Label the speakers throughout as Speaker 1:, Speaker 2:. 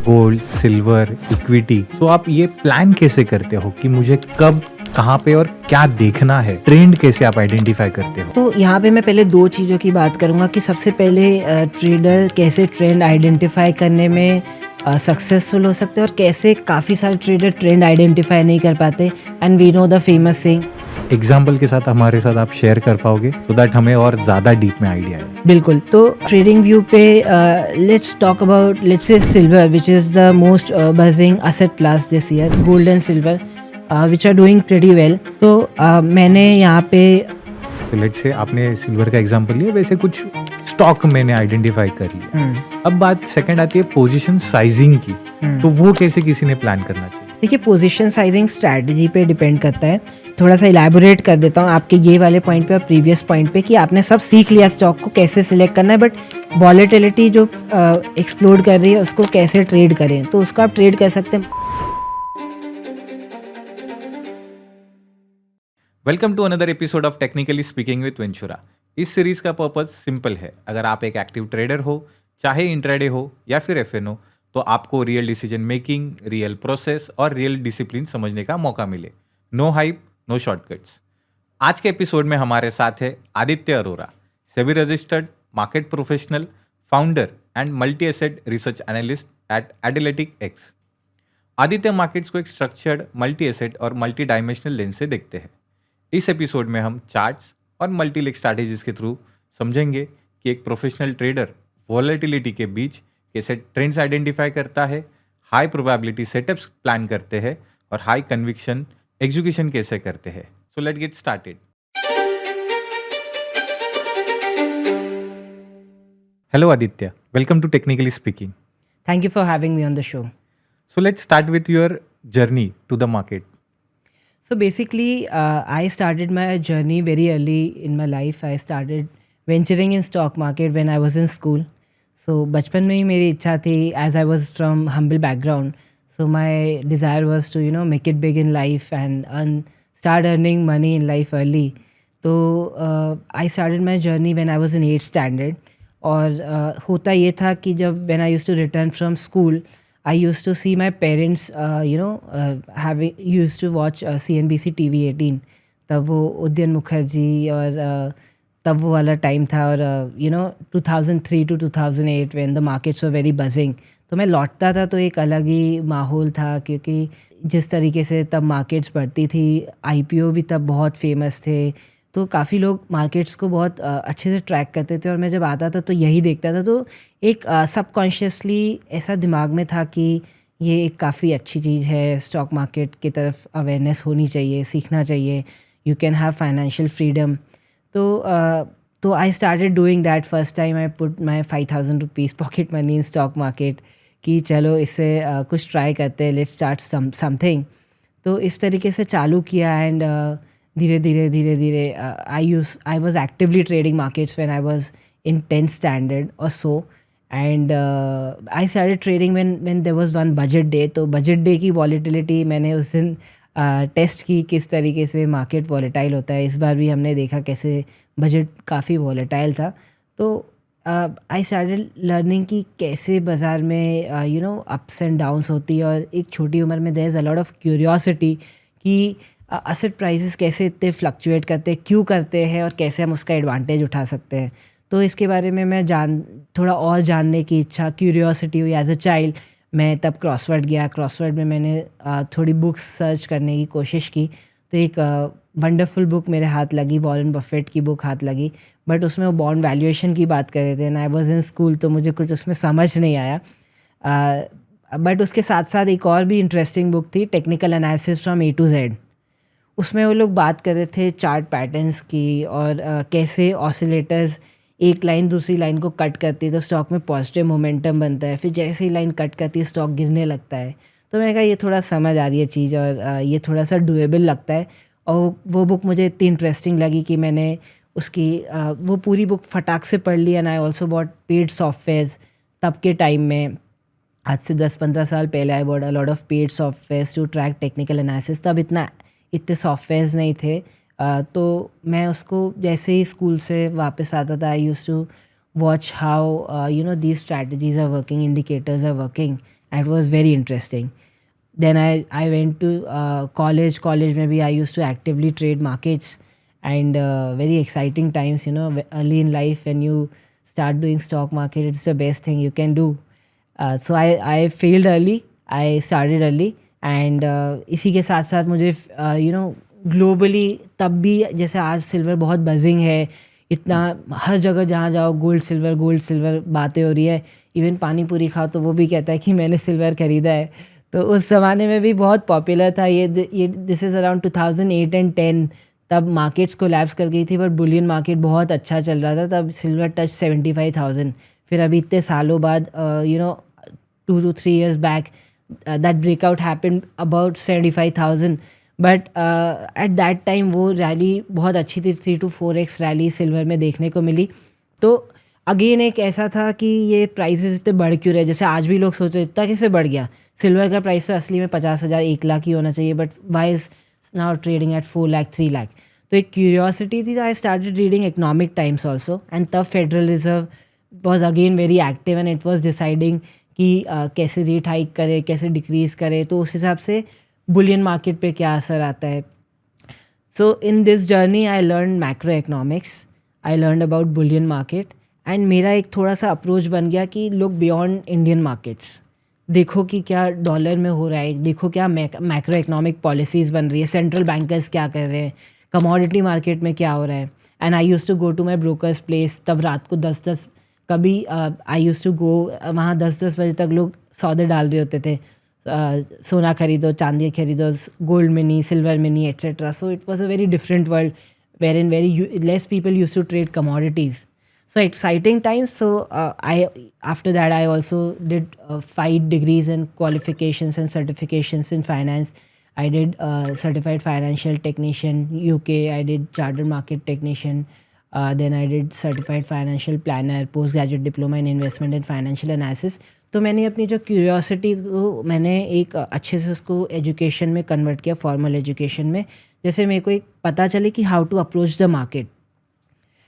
Speaker 1: Gold, silver, equity, तो आप ये प्लान कैसे करते हो कि मुझे कब, कहाँ पे और क्या देखना है? ट्रेंड कैसे आप आइडेंटिफाई करते हो?
Speaker 2: तो यहाँ पे मैं पहले 2 चीज़ों की बात करूँगा कि सबसे पहले ट्रेडर कैसे ट्रेंड आइडेंटिफ़ाई करने में सक्सेसफुल हो सकते हैं और कैसे काफ़ी सारे ट्रेडर ट्रेंड आइडेंटिफ़ाई नहीं कर पाते। And we know the famous saying.
Speaker 1: Example के साथ हमारे साथ आप शेयर कर पाओगे सो दैट हमें और ज़्यादा डीप में आइडिया है।
Speaker 2: बिल्कुल, तो ट्रेडिंग व्यू पे let's talk about let's say silver which is the most buzzing asset class this year, gold and silver which are doing pretty well. तो मैंने यहाँ पे
Speaker 1: तो लेट्स से आपने सिल्वर का एग्जांपल लिया, वैसे कुछ स्टॉक मैंने आइडेंटिफाई कर लिया। अब बात सेकंड आती है पोजीशन साइजिंग की, तो वो कैसे किसी ने प्लान करना चाहिए?
Speaker 2: देखिए, पोजीशन साइजिंग स्ट्रैटेजी पे डिपेंड करता है। थोड़ा सा इलैबोरेट कर देता हूँ आपके ये वाले पॉइंट पे और प्रीवियस पॉइंट पे कि आपने सब सीख लिया स्टॉक को कैसे सिलेक्ट करना है, बट वॉलेटिलिटी जो एक्सप्लोड कर रही है उसको कैसे ट्रेड करें, तो उसको आप ट्रेड कर सकते हैं।
Speaker 1: Welcome to another episode of technically speaking with Ventura. इस सीरीज का पर्पस सिंपल है। अगर आप एक एक्टिव ट्रेडर हो, चाहे इंट्राडे हो या फिर एफएनओ, तो आपको real decision making, real process और रियल डिसिप्लिन समझने का मौका मिले। No hype, no shortcuts. आज के एपिसोड में हमारे साथ है Aditya Arora, SEBI registered market professional, founder and multi asset research analyst at एडिलेटिक एक्स। आदित्य मार्केट्स को एक स्ट्रक्चर्ड, मल्टी एसेट और मल्टी डायमेंशनल लेंस से देखते हैं। इस एपिसोड में हम चार्ट्स और मल्टी लेग स्ट्रैटेजीज के थ्रू समझेंगे कि एक प्रोफेशनल ट्रेडर वॉलेटिलिटी के बीच कैसे ट्रेंड्स आइडेंटिफाई करता है, हाई प्रोबेबिलिटी सेटअप्स प्लान करते हैं और हाई कन्विक्शन एग्जीक्यूशन कैसे करते हैं। So let get started. Hello Aditya, welcome to technically speaking.
Speaker 2: Thank you for having me on the show.
Speaker 1: So let's start with your journey to the market.
Speaker 2: So basically, I started my journey very early in my life. I started venturing in stock market when I was in school. So बचपन में ही मेरी इच्छा थी, as I was from humble background. So my desire was to make it big in life and start earning money in life early. तो I started my journey when I was in 8th standard. और होता ये था कि जब when I used to return from school, I used to see my parents, used to watch CNBC TV 18. तब वो उदयन मुखर्जी और तब वो वाला टाइम था और 2003 to 2008 when the markets were very buzzing. तो मैं लौटता था तो एक अलग ही माहौल था, क्योंकि जिस तरीके से तब मार्केट्स बढ़ती थी, IPO भी तब बहुत फेमस थे, तो काफ़ी लोग मार्केट्स को बहुत अच्छे से ट्रैक करते थे और मैं जब आता था तो यही देखता था। तो एक सबकॉन्शियसली ऐसा दिमाग में था कि ये एक काफ़ी अच्छी चीज़ है, स्टॉक मार्केट की तरफ अवेयरनेस होनी चाहिए, सीखना चाहिए, you can have financial freedom. So I started doing that. First time I put my 5,000 rupees pocket money in stock market कि चलो इससे कुछ ट्राई करते हैं, लेट्स स्टार्ट समथिंग। तो इस तरीके से चालू किया एंड धीरे धीरे I was actively trading markets when I was in 10th standard or so. And I started trading when there was one budget day. तो budget day की volatility मैंने उस दिन टेस्ट की, किस तरीके से मार्केट वॉलेटाइल होता है। इस बार भी हमने देखा कैसे बजट काफ़ी वॉलेटाइल था। तो आई स्टार्टेड लर्निंग कि कैसे बाज़ार में अप्स एंड डाउन्स होती है, और एक छोटी उम्र में there is a lot of curiosity कि असेट प्राइसेस कैसे इतने फ्लक्चुएट करते हैं, क्यों करते हैं और कैसे हम उसका एडवांटेज उठा सकते हैं। तो इसके बारे में मैं थोड़ा और जानने की इच्छा, क्यूरियोसिटी हुई एज अ चाइल्ड। मैं तब क्रॉसवर्ड गया, क्रॉसवर्ड में मैंने थोड़ी बुक्स सर्च करने की कोशिश की, तो एक वंडरफुल बुक मेरे हाथ लगी, वॉरेन बफेट की बुक हाथ लगी, बट उसमें वो बॉन्ड वैल्यूएशन की बात कर रहे थे and I was in school, तो मुझे कुछ उसमें समझ नहीं आया। बट उसके साथ साथ एक और भी इंटरेस्टिंग बुक थी, technical analysis from A to Z। उसमें वो लोग बात कर रहे थे चार्ट पैटर्न्स की और कैसे ऑसिलेटर्स एक लाइन दूसरी लाइन को कट करती है तो स्टॉक में पॉजिटिव मोमेंटम बनता है, फिर जैसे ही लाइन कट करती है स्टॉक गिरने लगता है। तो मैंने कहा ये थोड़ा समझ आ रही है चीज़ और ये थोड़ा सा डुएबल लगता है। और वो बुक मुझे इतनी इंटरेस्टिंग लगी कि मैंने उसकी वो पूरी बुक फटाक से पढ़ ली and I also bought paid softwares. तब के टाइम में, आज से 10-15 साल पहले, I bought a lot of paid softwares to track technical analysis. तब इतने सॉफ्टवेयर्स नहीं थे। तो मैं उसको जैसे ही स्कूल से वापस आता था, I use to watch how these strategies are working, indicators are working, and it was very interesting. Then I went to college में भी I used to actively trade markets, and very exciting times, early in life when you start doing stock market, it's the best thing you can do. So I failed early, I started early, and इसी के साथ साथ मुझे globally तब भी, जैसे आज silver बहुत बजिंग है, इतना हर जगह जहाँ जाओ गोल्ड सिल्वर बातें हो रही है, इवन पानी पूरी खाओ तो वो भी कहता है कि मैंने सिल्वर खरीदा है। तो उस ज़माने में भी बहुत पॉपुलर था ये दिस इज़ अराउंड 2008 एंड 10। तब मार्केट्स कोलैप्स कर गई थी, बट बुलियन मार्केट बहुत अच्छा चल रहा था, तब सिल्वर टच 75,000। फिर अभी इतने सालों बाद 2 to 3 years back, that breakout happened about 75,000, but at that time वो रैली बहुत अच्छी थी, 3 to 4x रैली सिल्वर में देखने को मिली। तो अगेन एक ऐसा था कि ये प्राइसेस इतने बढ़ क्यों रहे, जैसे आज भी लोग सोच रहे इतना कैसे बढ़ गया, सिल्वर का प्राइस तो असली में 50,000 1 लाख ही होना चाहिए, but why is now trading at 4 lakh 3 lakh. तो एक क्यूरियोसिटी थी, I started reading Economic Times also, and तब Federal Reserve was again very active and it was deciding कि कैसे रेट हाइक करे, कैसे डिक्रीज़ करे, तो उस हिसाब से बुलियन मार्केट पे क्या असर आता है। So in this journey I learn macroeconomics, I learn about bullion market, and मेरा एक थोड़ा सा अप्रोच बन गया कि लुक बियॉन्ड इंडियन मार्केट्स, देखो कि क्या डॉलर में हो रहा है, देखो क्या मैक्रो इकोनॉमिक पॉलिसीज़ बन रही है, सेंट्रल बैंकर्स क्या कर रहे हैं, कमोडिटी मार्केट में क्या हो रहा है। And I use to go to my broker's place, तब रात को 10-10 कभी आई यूज़ टू गो वहाँ 10-10 बजे तक लोग सौदे डाल रहे होते थे, सोना खरीदो, चांदी खरीदो, gold mini, silver mini etcetera. So it was a very different world where in very less people use to trade commodities. So exciting times. So after that I also did 5 degrees and qualifications and certifications in finance. I did certified financial technician UK. I did chartered market technician. Then I did certified financial planner, postgraduate diploma in investment and financial analysis. तो मैंने अपनी जो curiosity को मैंने एक अच्छे से उसको एजुकेशन में कन्वर्ट किया, फॉर्मल एजुकेशन में, जैसे मेरे को एक पता चले कि how to approach the market,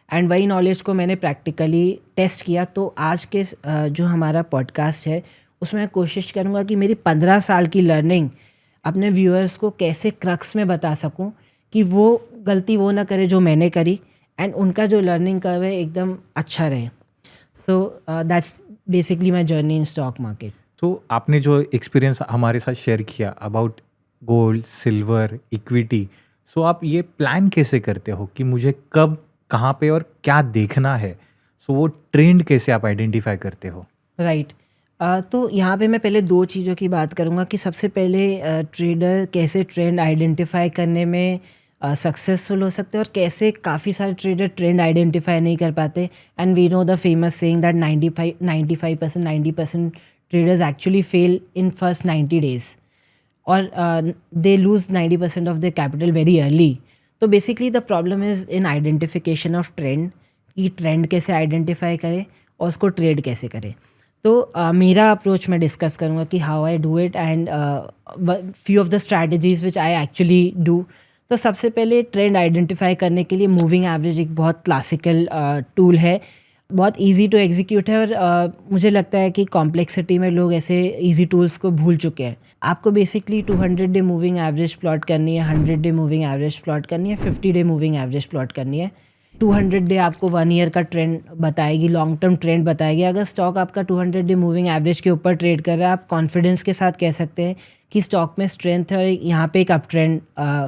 Speaker 2: and वही नॉलेज को मैंने प्रैक्टिकली टेस्ट किया। तो आज के जो हमारा पॉडकास्ट है उसमें मैं कोशिश करूँगा कि मेरी 15 साल की लर्निंग अपने व्यूअर्स को कैसे क्रक्स में बता सकूँ कि वो गलती वो ना करे जो मैंने करी, एंड उनका जो लर्निंग कर्व है एकदम अच्छा रहे। So that's basically my journey in stock market.
Speaker 1: तो आपने जो एक्सपीरियंस हमारे साथ शेयर किया अबाउट गोल्ड, सिल्वर, इक्विटी, सो आप ये प्लान कैसे करते हो कि मुझे कब, कहाँ पे और क्या देखना है? सो वो ट्रेंड कैसे आप आइडेंटिफाई करते हो?
Speaker 2: राइट। तो यहाँ पे मैं पहले 2 चीज़ों की बात करूँगा कि सबसे पहले ट्रेडर कैसे ट्रेंड आइडेंटिफाई करने में सक्सेसफुल हो सकते हैं, और कैसे काफ़ी सारे ट्रेडर ट्रेंड आइडेंटिफाई नहीं कर पाते। And we know the famous saying that 95% 90% traders actually fail in first 90 days, और they lose 90% of the capital very early. तो basically the problem is in identification of trend, कि trend कैसे identify करें और उसको ट्रेड कैसे करें। तो मेरा अप्रोच मैं डिस्कस करूँगा कि how I do it, and few of the strategies which I actually do. तो सबसे पहले ट्रेंड आइडेंटिफाई करने के लिए मूविंग एवरेज एक बहुत क्लासिकल टूल है, बहुत इजी टू एग्जीक्यूट है, और मुझे लगता है कि कॉम्प्लेक्सिटी में लोग ऐसे इजी टूल्स को भूल चुके हैं। आपको basically 200 day moving average plot करनी है, 100 डे मूविंग एवरेज प्लॉट करनी है, 50 डे मूविंग एवरेज प्लॉट करनी है। 200 डे आपको 1 ईयर का ट्रेंड बताएगी, लॉन्ग टर्म ट्रेंड बताएगी। अगर स्टॉक आपका 200 डे मूविंग एवरेज के ऊपर ट्रेड कर रहा है, आप कॉन्फिडेंस के साथ कह सकते हैं कि स्टॉक में स्ट्रेंथ है और यहाँ पे एक अप ट्रेंड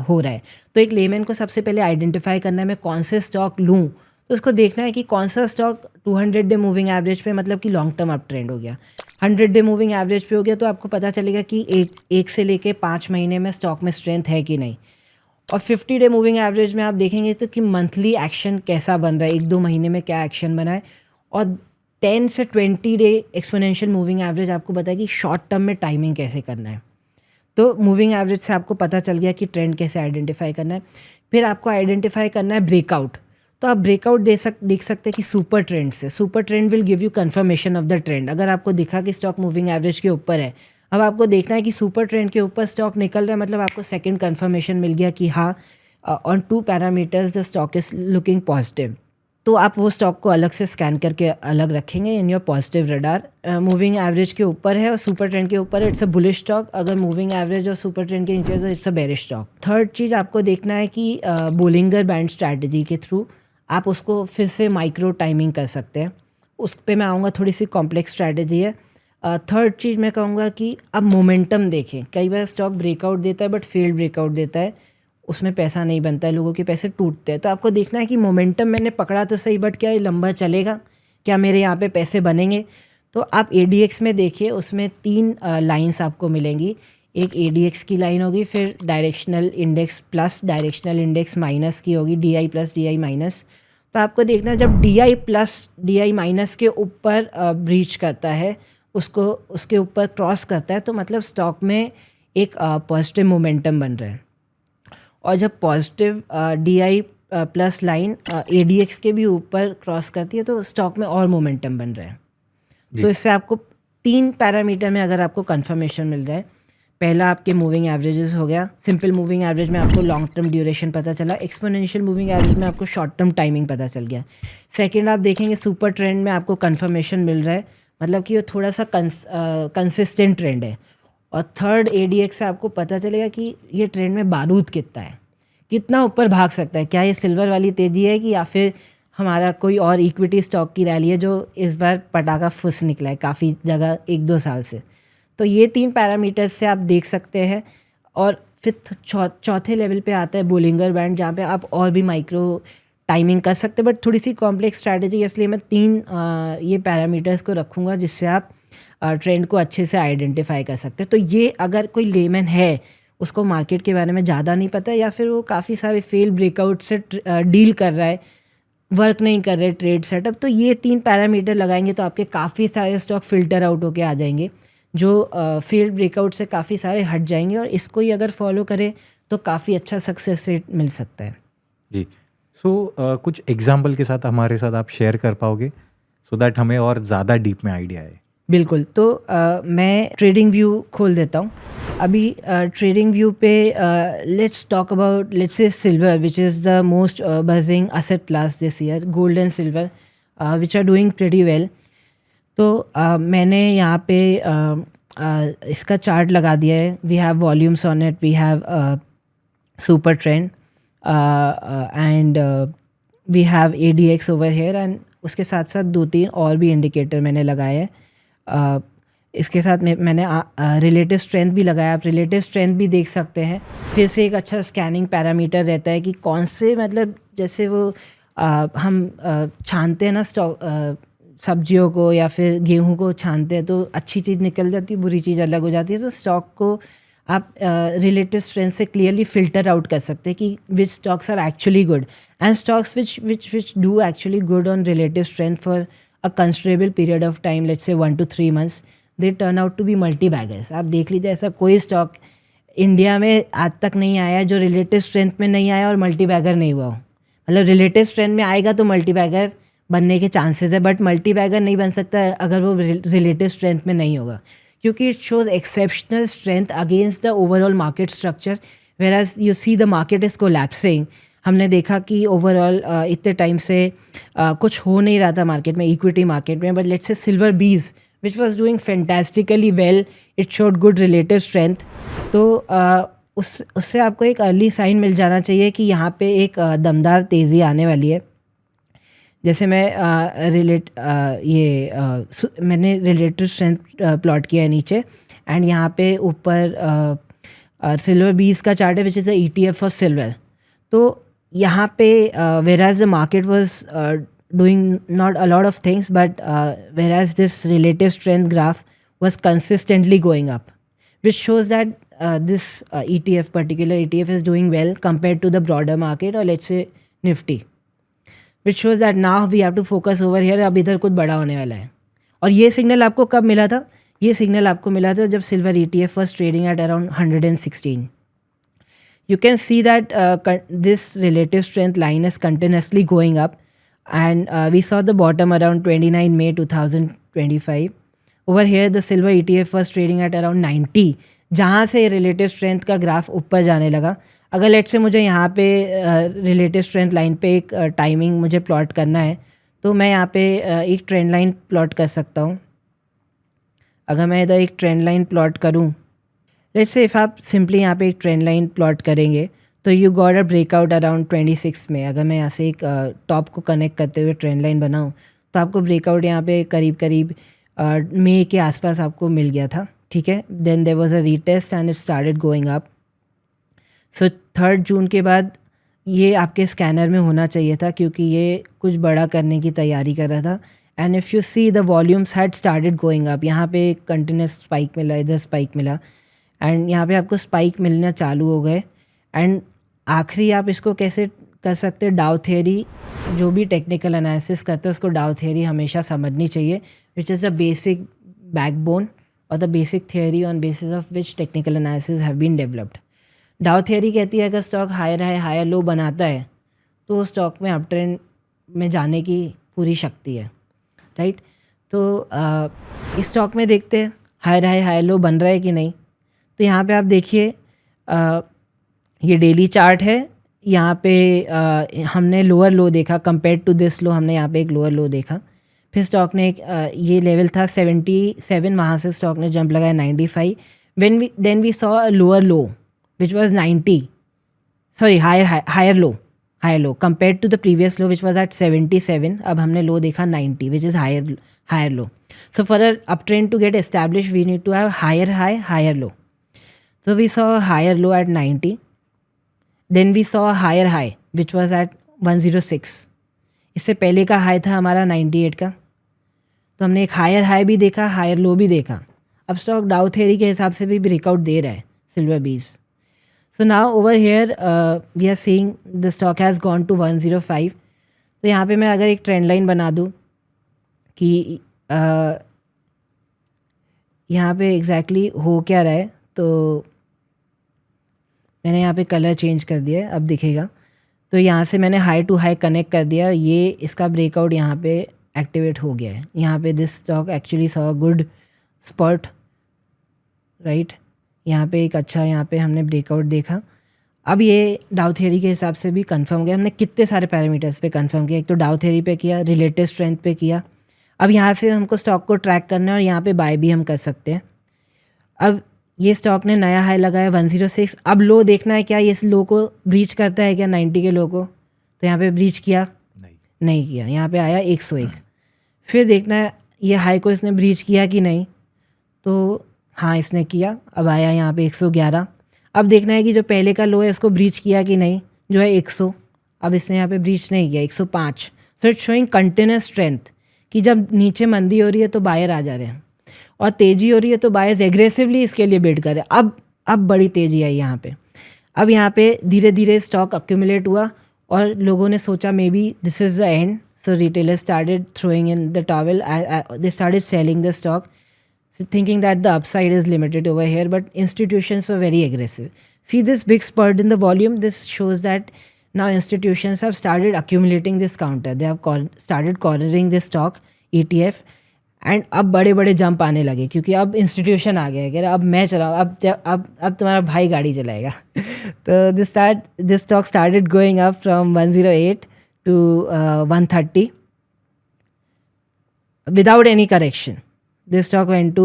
Speaker 2: हो रहा है। तो एक लेमैन को सबसे पहले आइडेंटिफाई करना है मैं कौन से स्टॉक लूँ, तो उसको देखना है कि कौन सा स्टॉक 200 डे मूविंग एवरेज पे, मतलब कि लॉन्ग टर्म अप ट्रेंड हो गया, 100 डे मूविंग एवरेज पे हो गया, तो आपको पता चलेगा कि एक से लेके 5 महीने में स्टॉक में स्ट्रेंथ है कि नहीं। और 50 डे मूविंग एवरेज में आप देखेंगे तो कि मंथली एक्शन कैसा बन रहा है, 1-2 महीने में क्या एक्शन बना है। और 10 से 20 डे एक्सपोनेंशियल मूविंग एवरेज आपको बताएगी शॉर्ट टर्म में टाइमिंग कैसे करना है। तो मूविंग एवरेज से आपको पता चल गया कि ट्रेंड कैसे आइडेंटिफाई करना है। फिर आपको आइडेंटिफाई करना है ब्रेकआउट। तो आप ब्रेकआउट देख सकते हैं कि सुपर ट्रेंड से, super trend will give you confirmation of the trend. अगर आपको दिखा कि स्टॉक मूविंग एवरेज के ऊपर है, अब आपको देखना है कि सुपर ट्रेंड के ऊपर स्टॉक निकल रहा है, मतलब आपको सेकंड कन्फर्मेशन मिल गया कि हाँ, on 2 parameters the stock is looking positive. तो आप वो स्टॉक को अलग से स्कैन करके अलग रखेंगे in your positive radar. Moving average के ऊपर है और सुपर ट्रेंड के ऊपर है, इट्स अ बुलिश स्टॉक। अगर मूविंग एवरेज और सुपर ट्रेंड के नीचे है तो it's a bearish stock. Third चीज़ आपको देखना है कि बोलिंगर बैंड स्ट्रैटेजी के थ्रू आप उसको फिर से माइक्रो टाइमिंग कर सकते हैं। उस पर मैं आऊँगा, थोड़ी सी कॉम्प्लेक्स स्ट्रैटेजी है। थर्ड चीज़ मैं कहूँगा कि अब मोमेंटम देखें। कई बार स्टॉक ब्रेकआउट देता है बट फेल्ड ब्रेकआउट देता है, उसमें पैसा नहीं बनता है, लोगों के पैसे टूटते हैं। तो आपको देखना है कि मोमेंटम मैंने पकड़ा तो सही, बट क्या ये लंबा चलेगा, क्या मेरे यहाँ पे पैसे बनेंगे। तो आप ADX में देखिए, उसमें 3 लाइंस आपको मिलेंगी। एक ADX की लाइन होगी, फिर directional index plus directional index minus की होगी, DI प्लस DI माइनस। तो आपको देखना है जब DI प्लस DI माइनस के ऊपर ब्रीच करता है, उसको उसके ऊपर क्रॉस करता है, तो मतलब स्टॉक में एक पॉजिटिव मोमेंटम बन रहा है। और जब positive DI plus line ADX के भी ऊपर क्रॉस करती है तो स्टॉक में और मोमेंटम बन रहा है। तो इससे आपको 3 पैरामीटर में अगर आपको कंफर्मेशन मिल जाए, पहला आपके मूविंग एवरेजेस हो गया। सिंपल मूविंग एवरेज में आपको लॉन्ग टर्म ड्यूरेशन पता चला, एक्सपोनेंशियल मूविंग एवरेज में आपको शॉर्ट टर्म टाइमिंग पता चल गया। सेकंड आप देखेंगे सुपर ट्रेंड में आपको कंफर्मेशन मिल रहा है, मतलब कि वो थोड़ा सा कंसिस्टेंट ट्रेंड है। और थर्ड ADX से आपको पता चलेगा कि ये ट्रेंड में बारूद कितना है, कितना ऊपर भाग सकता है। क्या ये सिल्वर वाली तेज़ी है कि या फिर हमारा कोई और इक्विटी स्टॉक की रैली है जो इस बार पटाखा फुस निकला है काफ़ी जगह 1-2 साल से। तो ये 3 पैरामीटर्स से आप देख सकते हैं। और फिर चौथे लेवल पे आता है बोलिंगर बैंड, जहाँ पे आप और भी माइक्रो टाइमिंग कर सकते हैं, बट थोड़ी सी कॉम्प्लेक्स स्ट्रैटेजी, इसलिए मैं 3 ये पैरामीटर्स को रखूँगा जिससे आप ट्रेंड को अच्छे से आइडेंटिफाई कर सकते हैं। तो ये अगर कोई लेमैन है, उसको मार्केट के बारे में ज़्यादा नहीं पता, या फिर वो काफ़ी सारे फेल ब्रेकआउट से डील कर रहा है, वर्क नहीं कर रहे ट्रेड सेटअप, तो ये 3 पैरामीटर लगाएंगे तो आपके काफ़ी सारे स्टॉक फिल्टर आउट होके आ जाएंगे, जो फेल्ड ब्रेकआउट से काफ़ी सारे हट जाएंगे। और इसको ही अगर फॉलो करें तो काफ़ी अच्छा सक्सेस रेट मिल सकता है।
Speaker 1: जी। सो कुछ एग्जाम्पल के साथ हमारे साथ आप शेयर कर पाओगे सो दैट हमें और ज़्यादा डीप में आइडिया आए।
Speaker 2: बिल्कुल। तो मैं ट्रेडिंग व्यू खोल देता हूँ। अभी ट्रेडिंग व्यू पे let's talk about, let's say silver, which is the most buzzing asset class this year, gold and silver which are doing pretty well. तो मैंने यहाँ पे इसका चार्ट लगा दिया है। We have volumes on it, we have super trend and we have ADX over here, and उसके साथ साथ 2-3 और भी इंडिकेटर मैंने लगाए हैं। इसके साथ मैंने रिलेटिव स्ट्रेंथ भी लगाया। आप रिलेटिव स्ट्रेंथ भी देख सकते हैं। फिर से एक अच्छा स्कैनिंग पैरामीटर रहता है कि कौन से, मतलब जैसे वो हम छानते हैं ना स्टॉक, सब्जियों को या फिर गेहूं को छानते हैं, तो अच्छी चीज़ निकल जाती है, बुरी चीज़ अलग हो जाती है। तो स्टॉक को आप रिलेटिव स्ट्रेंथ से क्लियरली फिल्टर आउट कर सकते हैं कि which stocks are actually good, and stocks which do actually good on relative strength for a considerable period of time, let's say 1 to 3 months, they turn out to be multi baggers. आप देख लीजिए, ऐसा कोई stock India में आज तक नहीं आया जो रिलेटिव स्ट्रेंथ में नहीं आया और मल्टी बैगर नहीं हुआ हो। मतलब रिलेटिव स्ट्रेंथ में आएगा तो मल्टी बैगर बनने के चांसेस है, बट मल्टी बैगर नहीं बन सकता अगर वो रिलेटिव स्ट्रेंथ में नहीं होगा, क्योंकि it shows exceptional strength against the overall market structure, where as you see the market is collapsing. हमने देखा कि ओवरऑल इतने टाइम से कुछ हो नहीं रहा था मार्केट में, इक्विटी मार्केट में, बट लेट्स से सिल्वर बीज which was doing fantastically well, it showed good relative strength। तो उससे आपको एक अर्ली साइन मिल जाना चाहिए कि यहाँ पे एक दमदार तेज़ी आने वाली है। जैसे मैं मैंने रिलेटिव स्ट्रेंथ प्लॉट किया है नीचे, एंड यहाँ पे ऊपर सिल्वर बीज का चार्ट है विच is a ETF for silver. तो यहाँ पे whereas the market was doing not a lot of things, but whereas this relative strength graph was consistently going up, which shows that this ETF, particular ETF, is doing well compared to the broader market, or let's say Nifty, which shows that now we have to focus over here। अब इधर कुछ बड़ा होने वाला है। और ये signal आपको कब मिला था? ये सिग्नल आपको मिला था जब silver ETF was trading at around 116। You can see that this relative strength line is continuously going up, and we saw the bottom around 29 May 2025। Over here the silver ETF was trading at around 90, जहाँ से relative strength का graph ऊपर जाने लगा। अगर let's say मुझे यहाँ पे रिलेटिव स्ट्रेंथ लाइन पे एक टाइमिंग मुझे प्लॉट करना है, तो मैं यहाँ पे एक ट्रेंड लाइन प्लॉट कर सकता हूँ। अगर मैं इधर एक ट्रेंड लाइन प्लॉट करूँ, लेट्स से इफ़ आप सिंपली यहाँ पे एक ट्रेंड लाइन प्लॉट करेंगे तो you got a breakout around 26 में। अगर मैं यहाँ से एक टॉप को कनेक्ट करते हुए ट्रेंड लाइन बनाऊँ तो आपको ब्रेकआउट यहाँ पे करीब करीब मई के आसपास आपको मिल गया था, ठीक है। Then there was a retest and it started going up. So 3 जून के बाद ये आपके स्कैनर में होना चाहिए था, क्योंकि ये कुछ बड़ा करने की तैयारी कर रहा था। And if you see the volumes had started going up, यहाँ पे कंटिन्यूस स्पाइक मिला, इधर स्पाइक मिला, एंड यहाँ पे आपको स्पाइक मिलना चालू हो गए। एंड आखिरी आप इसको कैसे कर सकते हैं, डाउ थियरी, जो भी टेक्निकल एनालिसिस करते हैं उसको डाउ थियरी हमेशा समझनी चाहिए, which is the basic backbone और the basic theory on basis of which technical analysis have been developed. Dow theory कहती है अगर stock higher high higher low बनाता है तो स्टॉक में अप ट्रेंड में जाने की पूरी शक्ति है, राइट। तो इस स्टॉक में देखते हैं हायर हाई हायर लो बन रहा है कि नहीं। तो यहाँ पे आप देखिए ये डेली चार्ट है, यहाँ पे हमने लोअर लो देखा कंपेयर टू दिस लो, हमने यहाँ पे एक लोअर लो देखा। फिर स्टॉक ने एक ये लेवल था 77, वहाँ से स्टॉक ने जंप लगाया 95। Then we saw a lower low which was 90, sorry higher low compared to the previous low which was at 77। अब हमने लो देखा 90 which is higher low. So for up trend to get establish we need to have higher high higher low. So we saw a higher low at 90. Then we saw a higher high which was at 106. इससे पहले का high था हमारा 98 का। तो हमने एक higher high भी देखा, हायर लो भी देखा। अब स्टॉक डाउ थ्योरी के हिसाब से भी ब्रेकआउट दे रहा है सिल्वर बीज। So now over here we are seeing the stock has gone to 105। तो यहाँ पे मैं अगर एक ट्रेंड लाइन बना दूँ कि यहाँ पे एग्जैक्टली हो क्या रहा है, तो मैंने यहाँ पे कलर चेंज कर दिया है, अब दिखेगा। तो यहाँ से मैंने हाई टू हाई कनेक्ट कर दिया, ये इसका ब्रेकआउट यहाँ पे एक्टिवेट हो गया है। यहाँ पे this stock actually saw good spot, right. यहाँ पे एक अच्छा यहाँ पे हमने ब्रेकआउट देखा। अब ये डाउ थ्योरी के हिसाब से भी कंफर्म गया। हमने कितने सारे पैरामीटर्स पे कंफर्म किया, एक तो डाउ थ्योरी पे किया, रिलेटिव स्ट्रेंथ पे किया। अब यहाँ से हमको स्टॉक को ट्रैक करना है और यहाँ पे बाय भी हम कर सकते हैं। अब ये स्टॉक ने नया हाई लगाया 106। अब लो देखना है क्या ये इस लो को ब्रीच करता है क्या, 90 के लो को। तो यहाँ पे ब्रीच किया नहीं किया, यहाँ पे आया 101। फिर देखना है ये हाई को इसने ब्रीच किया कि नहीं, तो हाँ इसने किया, अब आया यहाँ पे 111। अब देखना है कि जो पहले का लो है इसको ब्रीच किया कि नहीं, जो है 100। अब इसने यहाँ पे ब्रीच नहीं किया, 105। So it's showing continuous strength कि जब नीचे मंदी हो रही है तो बायर आ जा रहे हैं और तेज़ी हो रही है तो बायर्स एग्रेसिवली इसके लिए बिड कर रहे हैं। अब बड़ी तेज़ी आई यहाँ पे। अब यहाँ पे धीरे धीरे स्टॉक अक्यूमुलेट हुआ और लोगों ने सोचा may be this is the end. So retailer started throwing in the towel, they started selling the stock thinking that the upside is limited over here, but institutions were very aggressive. See this big spurt in the volume, this shows that now institutions have started accumulating this counter. They have started cornering this stock ETF and अब बड़े बड़े jump आने लगे क्योंकि अब institution आ गया, कह रहा अब मैं चलाऊँ, अब तुम्हारा भाई गाड़ी चलाएगा। तो this stock started going up from 108 to 130 without any correction. This stock went to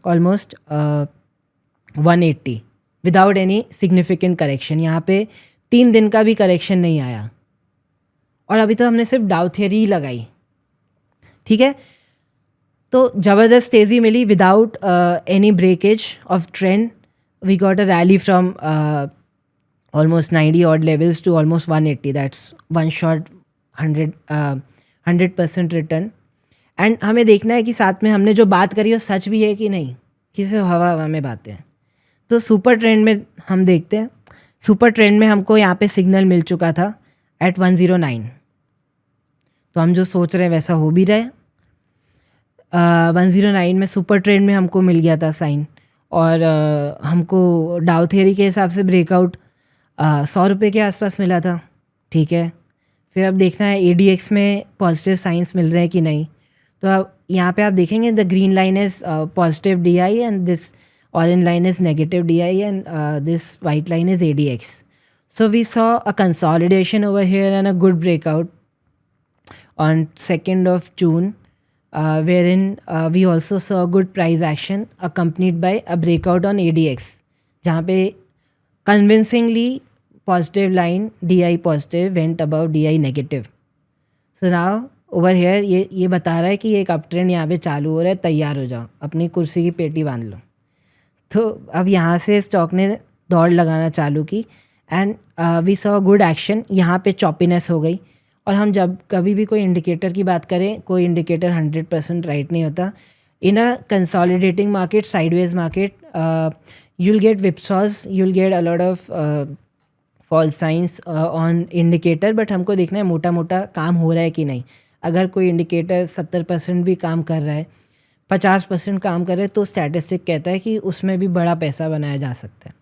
Speaker 2: almost 180 without any significant correction. यहाँ पे 3 दिन का भी करेक्शन नहीं आया और अभी तो हमने सिर्फ डाउ थियरी ही लगाई, ठीक है। तो ज़बरदस्त तेज़ी मिली without any breakage of trend. We got a rally from almost 90 odd levels to almost 180. That's one shot 100% return. And हमें देखना है कि साथ में हमने जो बात करी वो सच भी है कि नहीं, कि सिर्फ हवा में बातें हैं। तो सुपर ट्रेंड में हम देखते हैं, सुपर ट्रेंड में हमको यहाँ पे सिग्नल मिल चुका था एट 109। तो हम जो सोच रहे हैं वैसा हो भी रहा है। 109 में सुपर ट्रेंड में हमको मिल गया था साइन और हमको डाउ थियरी के हिसाब से ब्रेकआउट 100 रुपये के आसपास मिला था, ठीक है। फिर अब देखना है ADX में पॉजिटिव साइंस मिल रहे हैं कि नहीं। तो अब यहाँ पे आप देखेंगे the green line is positive DI and this orange line is negative DI and this white line is ADX। So we saw a consolidation over here and a good breakout on 2nd of June, wherein we also saw good price action accompanied by a breakout on ADX, जहाँ पे convincingly positive line DI positive went above DI negative. So now over here ये बता रहा है कि एक up trend यहाँ पे चालू हो रहा है, तैयार हो जाओ, अपनी कुर्सी की पेटी बांध लो. तो अब यहाँ से स्टॉक ने दौड़ लगाना चालू की and we saw good action. यहाँ पे चॉपीनेस हो गई. और हम जब कभी भी कोई इंडिकेटर की बात करें, कोई इंडिकेटर 100% राइट नहीं होता. In a consolidating market, sideways market, you will get whipsaws, you will get a lot of false signs on indicator. But हमको देखना है मोटा मोटा काम हो रहा है कि नहीं. अगर कोई इंडिकेटर 70% भी काम कर रहा है, 50% काम कर रहे हैं, तो स्टैटिस्टिक कहता है कि उसमें भी बड़ा पैसा बनाया जा सकता है.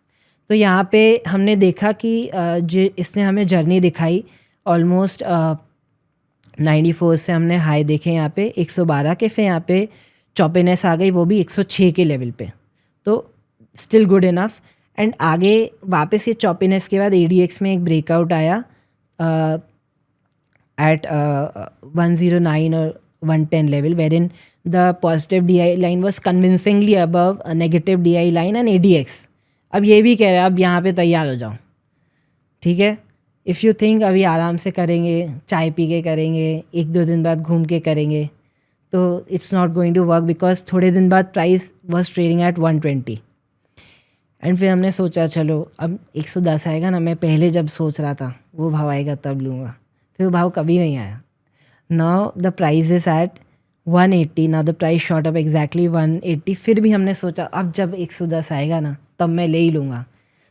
Speaker 2: तो यहाँ पे हमने देखा कि जो इसने हमें जर्नी दिखाई. ऑलमोस्ट 94 से हमने हाई देखे यहाँ पे 112 के, फिर यहाँ पे चॉपीनेस आ गई, वो भी 106 के लेवल पे. तो स्टिल गुड इनफ. एंड आगे वापस ये चॉपीनेस के बाद ADX में एक ब्रेकआउट आया at 109 or 110 level, wherein the positive DI line was convincingly above a negative DI line and ADX. अब ये भी कह रहा है अब यहाँ पे तैयार हो जाओ, ठीक है. इफ़ यू थिंक अभी आराम से करेंगे, चाय पी के करेंगे, 1-2 दिन बाद घूम के करेंगे, तो it's not going to work, because थोड़े दिन बाद price was trading at 120. And फिर हमने सोचा चलो अब 110 आएगा ना. मैं पहले जब सोच रहा था वो भाव आएगा तब लूँगा, फिर भाव कभी नहीं आया. Now the price is at 180. Now the price shot up exactly 180. फिर भी हमने सोचा अब जब 110 आएगा ना तब मैं ले ही लूँगा,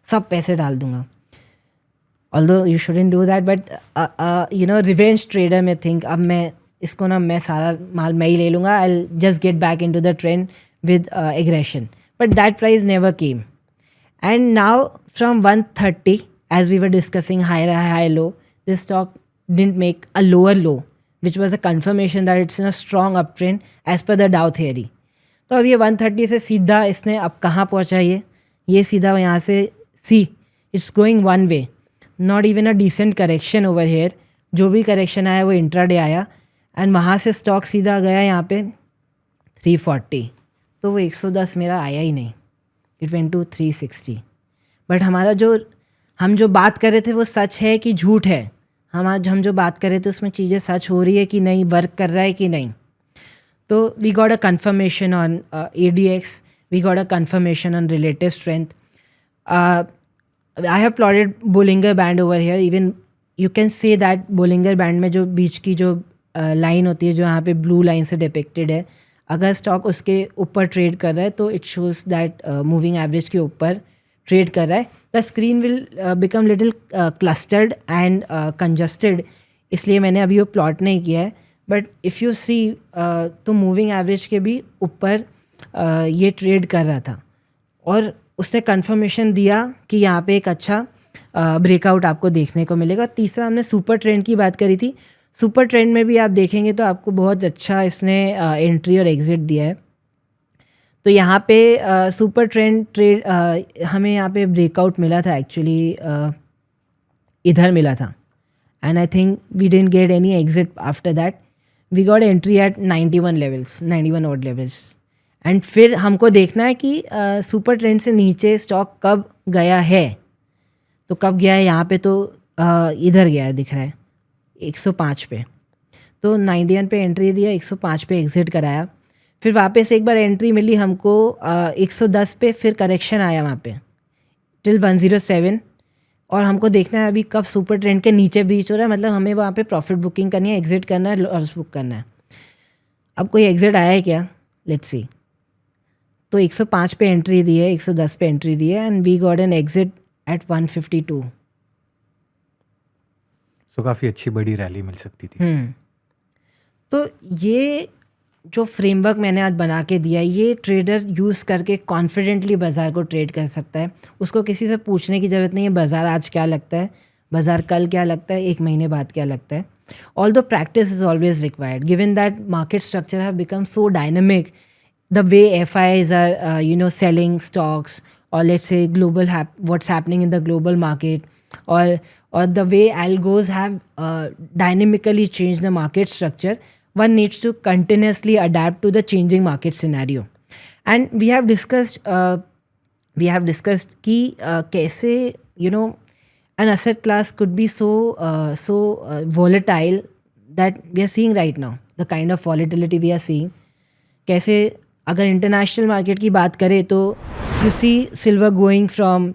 Speaker 2: सब पैसे डाल दूँगा. Although you shouldn't do that, but you know revenge trader में थिंक अब मैं इसको ना, मैं सारा माल मैं ही ले लूँगा. I will just get back in to the trend with aggression. But that price never came. And now from 130, as we were discussing high low, this stock didn't make a lower low, which was a confirmation that it's in a strong uptrend as per the Dow theory. तो अब ये 130 से सीधा इसने अब कहाँ पहुँचा, ये सीधा यहाँ से see it's going one way. Not even a decent correction over here. जो भी करेक्शन आया वो इंट्राडे आया एंड वहाँ से स्टॉक सीधा गया यहाँ पे 340. तो वो 110 मेरा आया ही नहीं. It went to 360. बट हमारा हम जो बात कर रहे थे वो सच है कि झूठ है. हम जो बात कर रहे थे उसमें चीज़ें सच हो रही है कि नहीं, वर्क कर रहा है कि नहीं. तो we got a confirmation on ADX, we got a confirmation on relative strength. I have plotted Bollinger band over here. Even you can say that Bollinger band में जो बीच की जो लाइन होती है, जो यहाँ पे ब्लू लाइन से डिपिक्टेड है, अगर स्टॉक उसके ऊपर ट्रेड कर रहा है तो it shows that moving average के ऊपर ट्रेड कर रहा है. The screen will become little clustered and congested, इसलिए मैंने अभी वो प्लॉट नहीं किया है. बट इफ़ यू सी तो मूविंग एवरेज के भी ऊपर ये ट्रेड कर रहा था और उसने कंफर्मेशन दिया कि यहाँ पे एक अच्छा ब्रेकआउट आपको देखने को मिलेगा. तीसरा हमने सुपर ट्रेंड की बात करी थी. सुपर ट्रेंड में भी आप देखेंगे तो आपको बहुत अच्छा इसने एंट्री और एग्ज़िट दिया है. तो यहाँ पे सुपर ट्रेड हमें यहाँ पे ब्रेकआउट मिला था एक्चुअली, इधर मिला था. And I think we didn't get any exit after that. We got entry at 91 levels, 91 odd levels. And फिर हमको देखना है कि सुपर ट्रेंड से नीचे स्टॉक कब गया है. तो कब गया है यहाँ पे, तो इधर गया है, दिख रहा है 105 पे. तो 91 पे एंट्री दिया, 105 पे एग्ज़िट कराया. फिर वापस एक बार एंट्री मिली हमको 110 पे, फिर करेक्शन आया वहाँ पे टिल 107. और हमको देखना है अभी कब सुपर ट्रेंड के नीचे बीच हो रहा है, मतलब हमें वहाँ पे प्रॉफिट बुकिंग करनी है, एग्ज़िट करना है, लॉस बुक करना है. अब कोई एग्ज़िट आया है क्या, लेट्स सी. तो 105 पे एंट्री दी है, 110 पे एंट्री दी है and we got an exit at 152.
Speaker 1: So काफ़ी अच्छी बड़ी रैली मिल सकती थी.
Speaker 2: तो ये जो फ्रेमवर्क मैंने आज बना के दिया, ये ट्रेडर यूज़ करके कॉन्फिडेंटली बाज़ार को ट्रेड कर सकता है. उसको किसी से पूछने की ज़रूरत नहीं है बाज़ार आज क्या लगता है, बाज़ार कल क्या लगता है, 1 महीने बाद क्या लगता है. Although practice is always required given that market structure have become so dynamic. The way FIs are selling stocks, or let's say what's happening in the global market, or the way algos have dynamically changed the market structure, one needs to continuously adapt to the changing market scenario. And we have discussed कि कैसे an asset class could be so volatile that we are seeing right now, the kind of volatility we are seeing. कैसे अगर international market की बात करें तो you see silver going from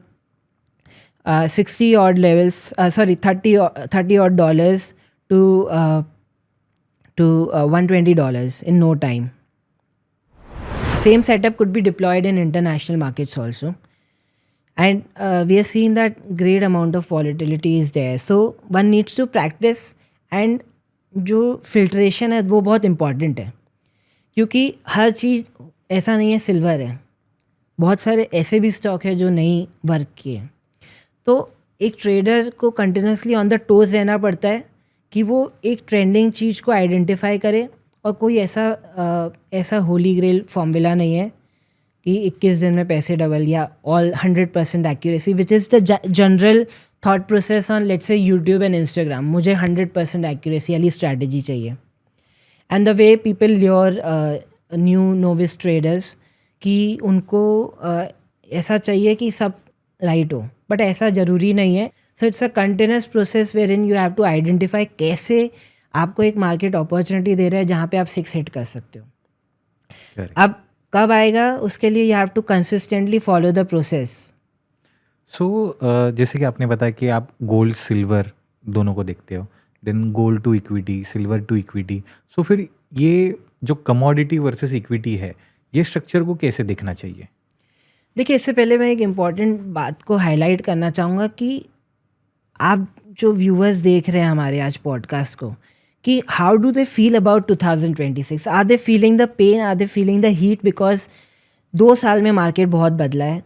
Speaker 2: 60 odd levels, 30 odd dollars to $120 in no time. Same setup could be deployed in international markets also. And we are seeing that great amount of volatility is there. So one needs to practice, and जो filtration है वो बहुत important है, क्योंकि हर चीज़ ऐसा नहीं है silver है, बहुत सारे ऐसे भी स्टॉक है जो नहीं वर्क किए. तो एक ट्रेडर को कंटिन्यूसली ऑन द टोज रहना पड़ता है कि वो एक ट्रेंडिंग चीज़ को आइडेंटिफाई करे. और कोई ऐसा होली ग्रेल फॉर्मूला नहीं है कि 21 दिन में पैसे डबल या all 100% accuracy, which is the general thought process on let's say YouTube and Instagram. मुझे 100% एक्यूरेसी वाली स्ट्रैटेजी चाहिए. And the way people your new novice traders कि उनको ऐसा चाहिए कि सब राइट हो, बट ऐसा ज़रूरी नहीं है. So it's a continuous process where in you have to identify कैसे आपको एक मार्केट अपॉर्चुनिटी दे रहा है जहाँ पे आप 6 हिट कर सकते हो.
Speaker 1: Correct.
Speaker 2: अब कब आएगा उसके लिए you have to consistently follow the process.
Speaker 1: So जैसे कि आपने बताया कि आप गोल्ड सिल्वर दोनों को देखते हो, then gold to equity, silver to equity. So फिर ये जो कमोडिटी वर्सेस इक्विटी है, ये स्ट्रक्चर को कैसे देखना चाहिए?
Speaker 2: देखिए, इससे पहले मैं एक इम्पॉर्टेंट बात को हाईलाइट करना चाहूँगा कि आप जो व्यूअर्स देख रहे हैं हमारे आज पॉडकास्ट को, कि how do they feel about 2026? Are they feeling the pain, are they feeling the heat? Because 2 साल में मार्केट बहुत बदला है.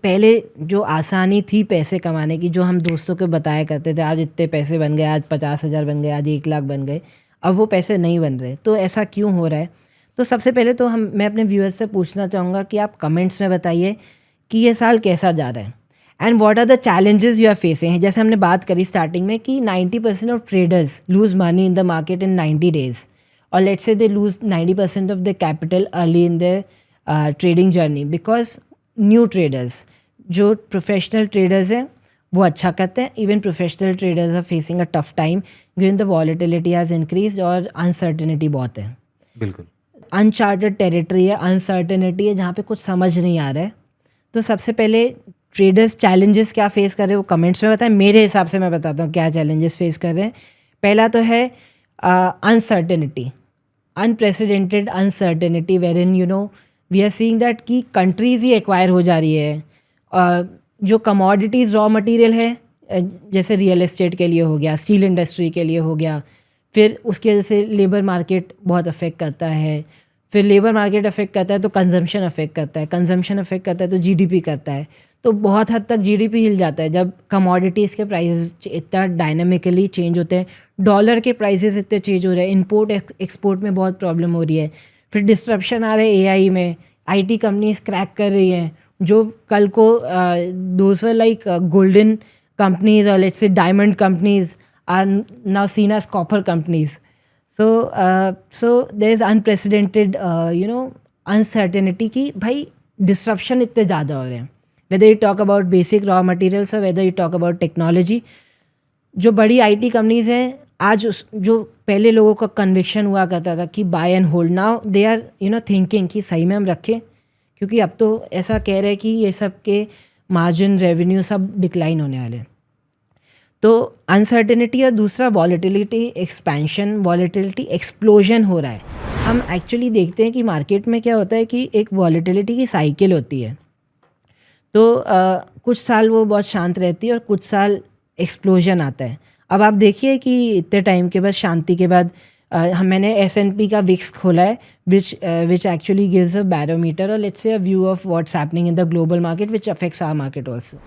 Speaker 2: पहले जो आसानी थी पैसे कमाने की, जो हम दोस्तों को बताया करते थे, आज इतने पैसे बन गए, आज 50,000 बन गए, आज 1 लाख बन गए, अब वो पैसे नहीं बन रहे. तो ऐसा क्यों हो रहा है? तो सबसे पहले तो मैं अपने व्यूअर्स से पूछना चाहूँगा कि आप कमेंट्स में बताइए कि ये साल कैसा जा रहा है and what are the challenges you are facing. जैसे हमने बात करी स्टार्टिंग में कि 90% of traders lose money in the market in 90 days, और let's say they lose 90% of the capital early in the trading journey. Because new traders, जो professional traders हैं वो अच्छा करते हैं. Even professional traders are facing a tough time given the volatility has increase और uncertainty बहुत है.
Speaker 1: बिल्कुल.
Speaker 2: अनचार्टेड टेरिटरी है, अनसर्टेनिटी है, जहाँ पे कुछ समझ नहीं आ रहा है. तो सबसे पहले ट्रेडर्स चैलेंजेस क्या फेस कर रहे हैं वो कमेंट्स में बताएं. मेरे हिसाब से मैं बताता हूँ क्या चैलेंजेस फेस कर रहे हैं. पहला तो है uncertainty, unprecedented uncertainty, where in we are seeing that कि कंट्रीज़ ही एक्वायर हो जा रही है. जो कमोडिटीज़ रॉ मटेरियल है, जैसे रियल एस्टेट के लिए हो गया, स्टील इंडस्ट्री के लिए हो गया, फिर उसकी वजह से लेबर मार्केट बहुत अफेक्ट करता है. फिर लेबर मार्केट अफेक्ट करता है तो कंजम्पशन अफेक्ट करता है, कंजम्पशन अफेक्ट करता है तो जीडीपी करता है. तो बहुत हद तक जीडीपी हिल जाता है जब कमोडिटीज़ के प्राइसेस इतना डायनामिकली चेंज होते हैं. डॉलर के प्राइसेस इतने चेंज हो रहे हैं, इंपोर्ट एक्सपोर्ट में बहुत प्रॉब्लम हो रही है. फिर डिस्ट्रप्शन आ रहे हैं एआई में, आईटी कंपनीज क्रैक कर रही हैं, जो कल को those were like golden companies और let's say diamond companies are now seen as copper companies. So there is unprecedented uncertainty कि भाई डिस्ट्रप्शन इतने ज़्यादा हो रहे हैं. whether you talk about basic raw materials or whether you talk about technology, जो बड़ी आईटी कंपनीज हैं आज जो पहले लोगों का कन्विक्शन हुआ करता था कि buy and hold, now they are thinking कि सही में हम रखें, क्योंकि अब तो ऐसा कह रहे हैं कि ये सब के मार्जिन रेवेन्यू सब डिक्लाइन होने वाले हैं. तो अनसर्टेनिटी और दूसरा वॉलेटिलिटी एक्सपेंशन, वॉलेटिलिटी एक्सप्लोजन हो रहा है. हम एक्चुअली देखते हैं कि मार्केट में क्या होता है कि एक वॉलेटिलिटी की साइकिल होती है. तो कुछ साल वो बहुत शांत रहती है और कुछ साल एक्सप्लोजन आता है. अब आप देखिए कि इतने टाइम के बाद शांति के बाद मैंने S&P का विक्स खोला है which actually gives a barometer or let's say a view of what's happening in the global market which affects our market also.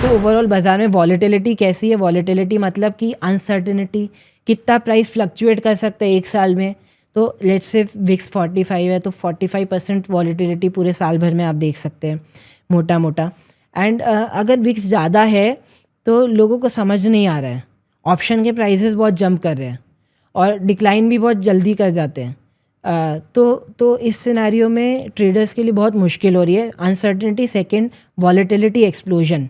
Speaker 2: तो ओवरऑल बाजार में वॉलेटिलिटी कैसी है? वॉलेटिलिटी मतलब कि अनसर्टेनिटी, कितना प्राइस फ्लक्चुएट कर सकता है एक साल में. तो लेट्स से विक्स 45 है तो 45% वॉलेटिलिटी पूरे साल भर में आप देख सकते हैं मोटा मोटा. एंड अगर विक्स ज़्यादा है तो लोगों को समझ नहीं आ रहा है, ऑप्शन के प्राइसेस बहुत जंप कर रहे हैं और डिक्लाइन भी बहुत जल्दी कर जाते हैं। तो इस सिनेरियो में ट्रेडर्स के लिए बहुत मुश्किल हो रही है। Uncertainty, second volatility explosion.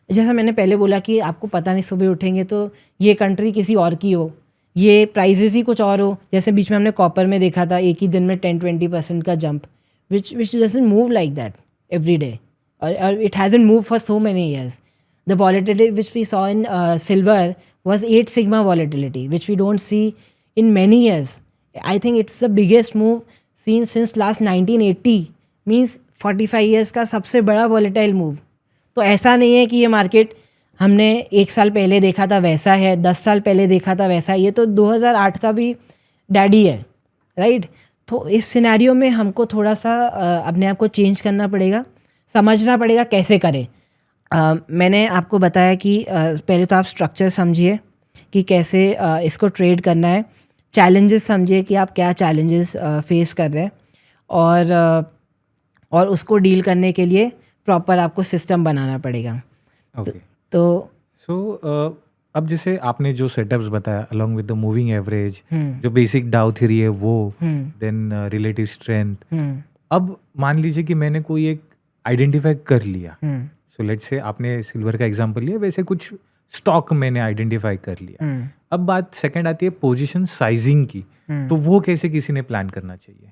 Speaker 2: जैसा मैंने पहले बोला कि आपको पता नहीं सुबह उठेंगे तो ये कंट्री किसी और की हो, ये प्राइजेस ही कुछ और हो। जैसे बीच में हमने कॉपर में देखा था एक ही दिन में 10-20% का jump, which doesn't move like that every day, और it hasn't move for so many years. The volatility which we saw in silver was 8 sigma volatility, which we don't see in many years. I think it's the biggest move seen since last 1980, means 45 years का सबसे बड़ा volatile move. तो ऐसा नहीं है कि ये market हमने 1 साल पहले देखा था वैसा है, 10 साल पहले देखा था वैसा है, ये तो 2008 का भी डैडी है, राइट? तो इस सिनेरियो में हमको थोड़ा सा अपने आप को चेंज करना पड़ेगा, समझना पड़ेगा कैसे करें। मैंने आपको बताया कि पहले तो आप स्ट्रक्चर समझिए कि कैसे इसको ट्रेड करना है, चैलेंजेस समझिए कि आप क्या चैलेंजेस फेस कर रहे हैं, और उसको डील करने के लिए प्रॉपर आपको सिस्टम बनाना पड़ेगा।
Speaker 1: ओके,
Speaker 2: तो
Speaker 1: सो अब जैसे आपने जो सेटअप्स बताया along with the moving average,
Speaker 2: hmm,
Speaker 1: जो बेसिक डाउ थ्योरी है वो,
Speaker 2: hmm,
Speaker 1: then relative strength.
Speaker 2: Hmm,
Speaker 1: अब मान लीजिए कि मैंने कोई एक आइडेंटिफाई कर लिया,
Speaker 2: हम्म,
Speaker 1: सो लेट्स से आपने सिल्वर का एग्जांपल लिया, वैसे कुछ स्टॉक मैंने आइडेंटिफाई कर लिया।
Speaker 2: हम्म,
Speaker 1: अब बात सेकंड आती है पोजीशन साइजिंग की,
Speaker 2: हम्म।
Speaker 1: तो वो कैसे किसी ने प्लान करना चाहिए?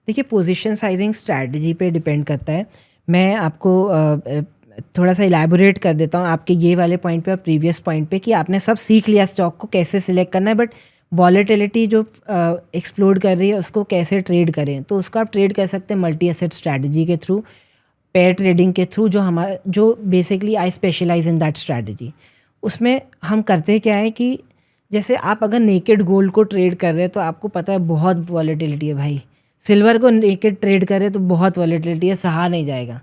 Speaker 2: देखिए, पोजीशन साइजिंग स्ट्रैटेजी पे डिपेंड करता है। मैं आपको थोड़ा सा इलैबोरेट कर देता हूँ आपके ये वाले पॉइंट पे और प्रीवियस पॉइंट पे कि आपने सब सीख लिया स्टॉक को कैसे सिलेक्ट करना है, बट वॉलेटिलिटी जो एक्सप्लोड कर रही है उसको कैसे ट्रेड करें। तो उसको आप ट्रेड कर सकते हैं मल्टी एसेट स्ट्रैटेजी के थ्रू, पेयर ट्रेडिंग के थ्रू, जो basically I specialize in that strategy. उसमें हम करते क्या है कि जैसे आप अगर नेकेड गोल्ड को ट्रेड कर रहे हैं तो आपको पता है बहुत वॉलेटिलिटी है भाई, सिल्वर को नेकेड ट्रेड करें तो बहुत वॉलेटिलिटी है, सहा नहीं जाएगा।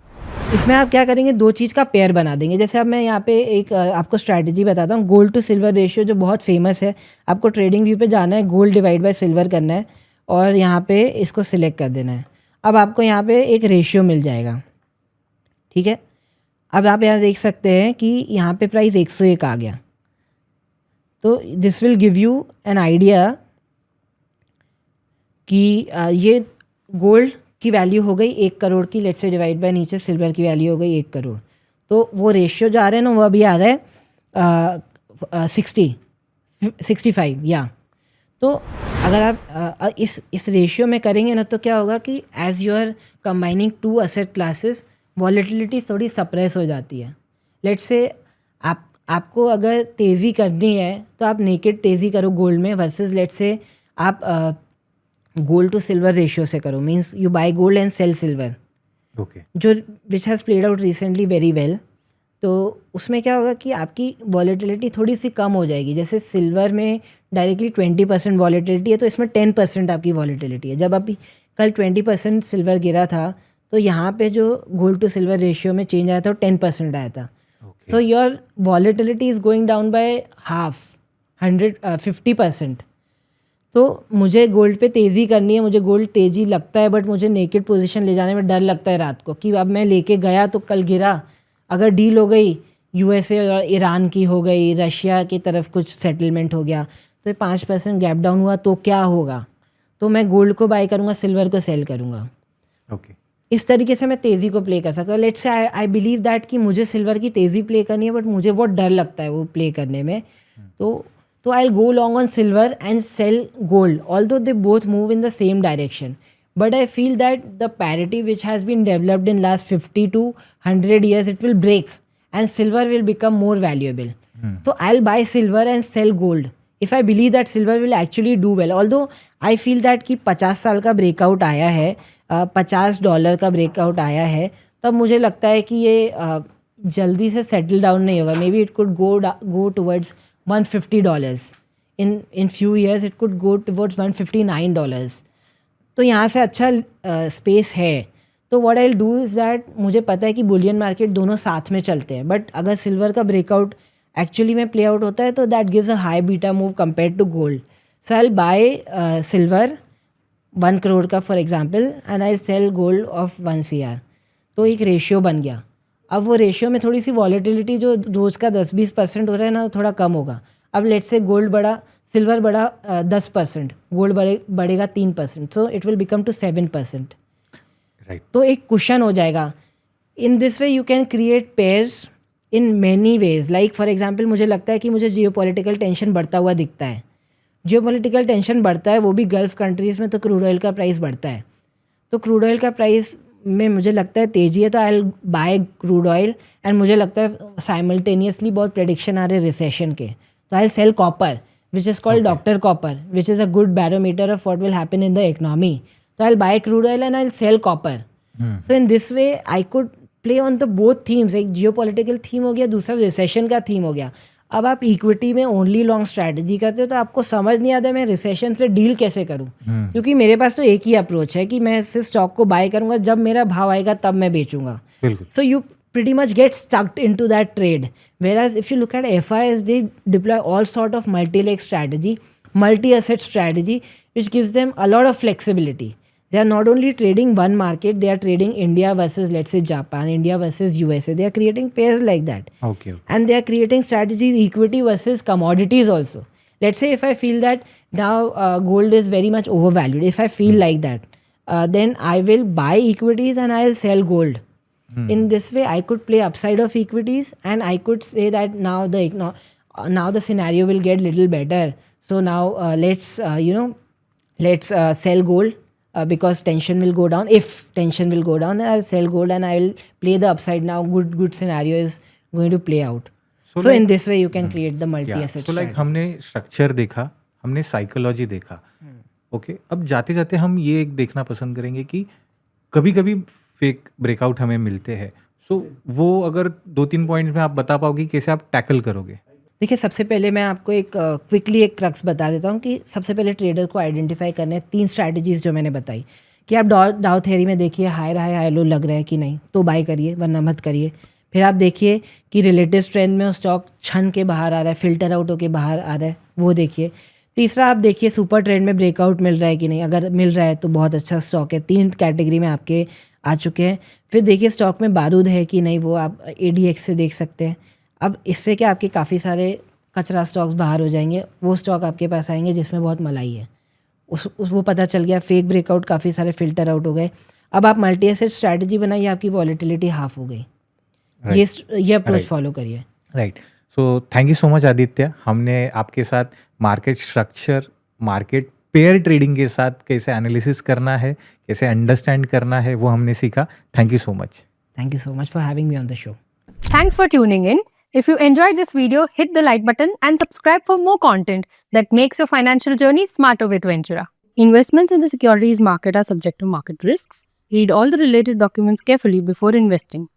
Speaker 2: इसमें आप क्या करेंगे, दो चीज़ का पेयर बना देंगे। जैसे अब मैं यहाँ पे एक आपको स्ट्रैटेजी बताता हूँ, गोल्ड टू सिल्वर रेशियो जो बहुत फेमस है। आपको ट्रेडिंग व्यू पे जाना है, गोल्ड डिवाइड बाय सिल्वर करना है और यहाँ पे इसको सिलेक्ट कर देना है। अब आपको यहाँ पे एक रेशियो मिल जाएगा, ठीक है। अब आप यहाँ देख सकते हैं कि यहाँ पे प्राइस 101 आ गया। तो this will give you an idea कि ये गोल्ड की वैल्यू हो गई 1 करोड़ की, लेट्स से डिवाइड बाय नीचे सिल्वर की वैल्यू हो गई 1 करोड़। तो वो रेशियो जो आ रहा है ना वो अभी आ रहा है 65 या। तो अगर आप इस रेशियो में करेंगे ना तो क्या होगा कि as you are combining two asset classes volatility थोड़ी सप्रेस हो जाती है। लेट्स से आपको अगर तेज़ी करनी है तो आप नेकेड तेज़ी करो गोल्ड में, वर्सेस लेट्स से आप गोल्ड टू सिल्वर रेशियो से करो, means you buy gold and sell silver,
Speaker 1: okay,
Speaker 2: जो which has played out recently very well. तो उसमें क्या होगा कि आपकी वॉलेटिलिटी थोड़ी सी कम हो जाएगी। जैसे सिल्वर में डायरेक्टली 20% वॉलेटिलिटी है तो इसमें 10% आपकी वॉलेटिलिटी है। जब अभी कल 20% सिल्वर गिरा था तो यहाँ पे जो गोल्ड टू सिल्वर रेशियो में चेंज आया था वो 10% आया था। So your volatility is going down by half, 50%। तो मुझे गोल्ड पे तेज़ी करनी है, मुझे गोल्ड तेज़ी लगता है, बट मुझे नेकेड पोजीशन ले जाने में डर लगता है रात को कि अब मैं लेके गया तो कल गिरा, अगर डील हो गई यूएसए और ईरान की हो गई, रशिया की तरफ कुछ सेटलमेंट हो गया तो 5% गैप डाउन हुआ तो क्या होगा। तो मैं गोल्ड को बाय करूँगा, सिल्वर को सेल करूँगा।
Speaker 1: ओके,
Speaker 2: इस तरीके से मैं तेज़ी को प्ले कर सकता हूँ। Let's say I believe that कि मुझे सिल्वर की तेज़ी प्ले करनी है बट मुझे बहुत डर लगता है वो प्ले करने में। तो I will go long on silver and cell gold, although they both move in the same direction, but I feel that the parity which has been developed in last 50 to 100 years, it will break and silver will become more valuable. So I'll buy silver and sell gold if I believe that silver will actually do well. Although I feel that कि 50 साल का breakout आया है, $50 का breakout आया है, तब मुझे लगता है कि ये जल्दी से सेटल डाउन नहीं होगा। May be it could go towards $150 in few years, it could go towards $159। तो यहाँ से अच्छा स्पेस है। तो what I will do is that, मुझे पता है कि बुलियन मार्केट दोनों साथ में चलते हैं, बट अगर सिल्वर का ब्रेकआउट एक्चुअली में प्ले आउट होता है तो that gives a high beta move compare to gold. So I will buy silver 1 crore का for example and I sell gold of 1 CR। तो एक रेशियो बन गया। अब वो रेशियो में थोड़ी सी वॉलेटिलिटी जो रोज़ का 10-20% हो रहा है ना, थोड़ा कम होगा। अब लेट्स से गोल्ड बढ़ा, सिल्वर बढ़ा 10%, गोल्ड बढ़ेगा 3%, so it will become to 7%।
Speaker 1: Right.
Speaker 2: तो एक कुशन हो जाएगा। In this way you can create pairs in many ways. Like for example, मुझे लगता है कि मुझे जियोपॉलिटिकल टेंशन बढ़ता हुआ दिखता है। जियोपॉलिटिकल टेंशन बढ़ता है, वो भी गल्फ कंट्रीज़ में, तो क्रूड ऑयल का प्राइस बढ़ता है। तो क्रूड ऑयल का प्राइस में मुझे लगता है तेज़ी है, तो I will buy crude oil. And मुझे लगता है साइमल्टेनियसली बहुत प्रेडिक्शन आ रहे रिसेशन के, तो I will sell copper which is called doctor copper, which is a good barometer of what will happen in the economy. तो I will buy crude oil and I will sell copper. So in this way I could play on the both themes. एक geopolitical theme हो गया, दूसरा recession का theme हो गया। अब आप इक्विटी में ओनली लॉन्ग स्ट्रैटेजी करते हो तो आपको समझ नहीं आता मैं रिसेशन से डील कैसे करूं, क्योंकि मेरे पास तो एक ही अप्रोच है कि मैं सिर्फ स्टॉक को बाय करूंगा, जब मेरा भाव आएगा तब मैं बेचूंगा।
Speaker 1: बिल्कुल।
Speaker 2: So you pretty much get stuck into that trade. Whereas if you look at FIs, they deploy all sort of multi-leg strategy, multi-asset strategy, which gives them a lot of flexibility. They are not only trading one market, they are trading India versus, let's say, Japan, India versus USA. They are creating pairs like that.
Speaker 1: Okay.
Speaker 2: And they are creating strategies, equity versus commodities also. Let's say if I feel that now gold is very much overvalued, if I feel like that, then I will buy equities and I will sell gold. In this way, I could play upside of equities, and I could say that now the scenario will get little better. So now let's sell gold because tension will go down. If tension will go down, then I'll sell gold and I will play the upside. Now good scenario is going to play out. So in this way, you can create the multi-asset
Speaker 1: तो like
Speaker 2: strategy.
Speaker 1: हमने structure देखा, हमने psychology देखा। Okay, अब जाते जाते हम ये एक देखना पसंद करेंगे कि कभी कभी फेक ब्रेकआउट हमें मिलते हैं। सो वो अगर 2-3 पॉइंट्स में आप बता पाओगे कैसे आप टैकल करोगे?
Speaker 2: देखिए, सबसे पहले मैं आपको एक क्विकली एक क्रक्स बता देता हूँ कि सबसे पहले ट्रेडर को आइडेंटिफाई करने हैं 3 स्ट्रैटेजीज जो मैंने बताई। कि आप डाउ थ्योरी में देखिए हायर हाई लो लग रहा है कि नहीं, तो बाय करिए वरना मत करिए। फिर आप देखिए कि रिलेटिव स्ट्रेंथ में स्टॉक छन के बाहर आ रहा है, फिल्टर आउट होकर बाहर आ रहा है, वो देखिए। तीसरा आप देखिए सुपर ट्रेंड में ब्रेकआउट मिल रहा है कि नहीं, अगर मिल रहा है तो बहुत अच्छा स्टॉक है। 3 कैटेगरी में आपके आ चुके हैं। फिर देखिए स्टॉक में बारूद है कि नहीं, वो आप ADX से देख सकते हैं। अब इससे क्या आपके काफ़ी सारे कचरा स्टॉक्स बाहर हो जाएंगे, वो स्टॉक आपके पास आएंगे जिसमें बहुत मलाई है। वो पता चल गया, फेक ब्रेकआउट काफ़ी सारे फिल्टर आउट हो गए। अब आप मल्टी एसेट स्ट्रैटेजी बनाइए, आपकी वॉलेटिलिटी हाफ हो गई। ये अप्रोच फॉलो करिए।
Speaker 1: Right. So thank you so much Aditya. हमने आपके साथ market structure, market pair trading के साथ कैसे एनालिसिस करना है, कैसे अंडरस्टैंड करना है, वो हमने सीखा। Thank you so much.
Speaker 2: Thank you so much for having me on the show.
Speaker 3: Thanks for tuning in. If you enjoyed this video, hit the like button and subscribe for more content that makes your financial journey smarter with Ventura. Investments in the securities market are subject to market risks. Read all the related documents carefully before investing.